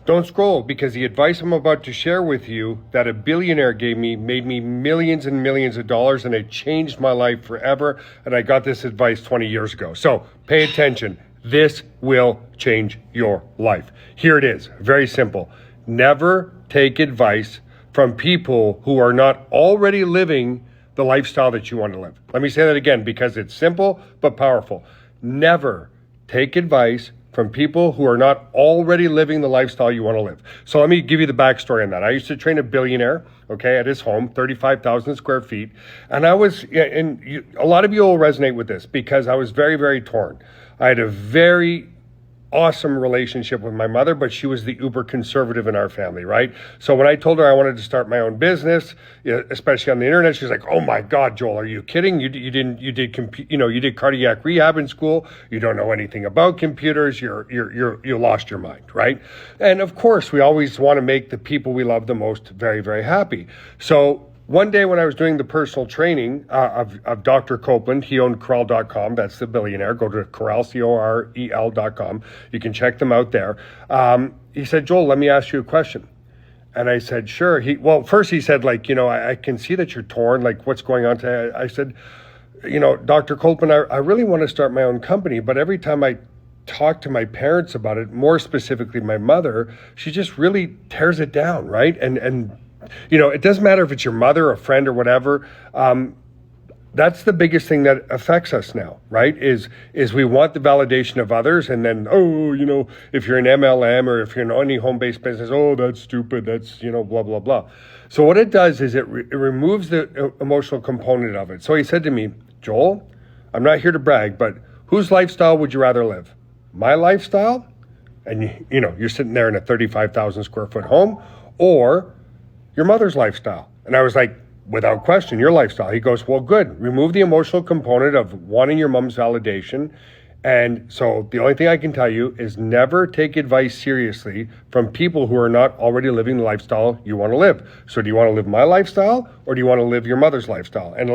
Don't scroll, because the advice I'm about to share with you that a billionaire gave me made me millions and millions of dollars, and it changed my life forever. And I got this advice 20 years ago. So pay attention. This will change your life. Here it is. Very simple. Never take advice from people who are not already living the lifestyle that you want to live. Let me say that again, because it's simple but powerful. Never take advice from people who are not already living the lifestyle you want to live. So let me give you the backstory on that. I used to train a billionaire, okay, at his home, 35,000 square feet. And a lot of you will resonate with this, because I was very, very torn. I had a very awesome relationship with my mother, but she was the uber conservative in our family, right? So when I told her I wanted to start my own business, especially on the internet, she's like, "Oh my God, Joel, are you kidding? You did cardiac rehab in school. You don't know anything about computers. You lost your mind," right? And of course, we always want to make the people we love the most very, very happy. So one day when I was doing the personal training of Dr. Copeland, he owned Corral.com. That's the billionaire. Go to Corral, Corel.com. You can check them out there. He said, "Joel, let me ask you a question." And I said, "Sure." First he said, I can see that you're torn. Like, what's going on today? I said, "Dr. Copeland, I really want to start my own company, but every time I talk to my parents about it, more specifically my mother, she just really tears it down, right? And it doesn't matter if it's your mother, a friend, or whatever. That's the biggest thing that affects us now, right? Is we want the validation of others, and then, if you're an MLM or if you're in any home-based business, oh, that's stupid, that's, blah, blah, blah. So what it does is it removes the emotional component of it. So he said to me, "Joel, I'm not here to brag, but whose lifestyle would you rather live? My lifestyle?" And, you're sitting there in a 35,000 square foot home, or your mother's lifestyle. And I was like, "Without question, your lifestyle." He goes, "Well, good. Remove the emotional component of wanting your mom's validation." And so the only thing I can tell you is never take advice seriously from people who are not already living the lifestyle you want to live. So do you want to live my lifestyle, or do you want to live your mother's lifestyle? And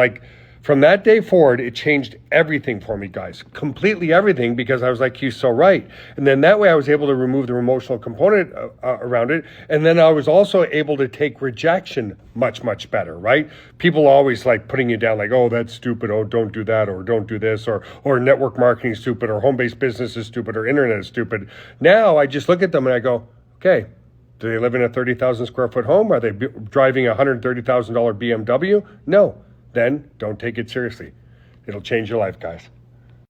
from that day forward, it changed everything for me, guys. Completely everything, because I was like, he's so right. And then that way I was able to remove the emotional component around it. And then I was also able to take rejection much, much better, right? People always like putting you down, like, "Oh, that's stupid. Oh, don't do that, or don't do this, or network marketing is stupid, or home-based business is stupid, or internet is stupid." Now I just look at them and I go, okay, do they live in a 30,000 square foot home? Are they driving a $130,000 BMW? No. Then don't take it seriously. It'll change your life, guys.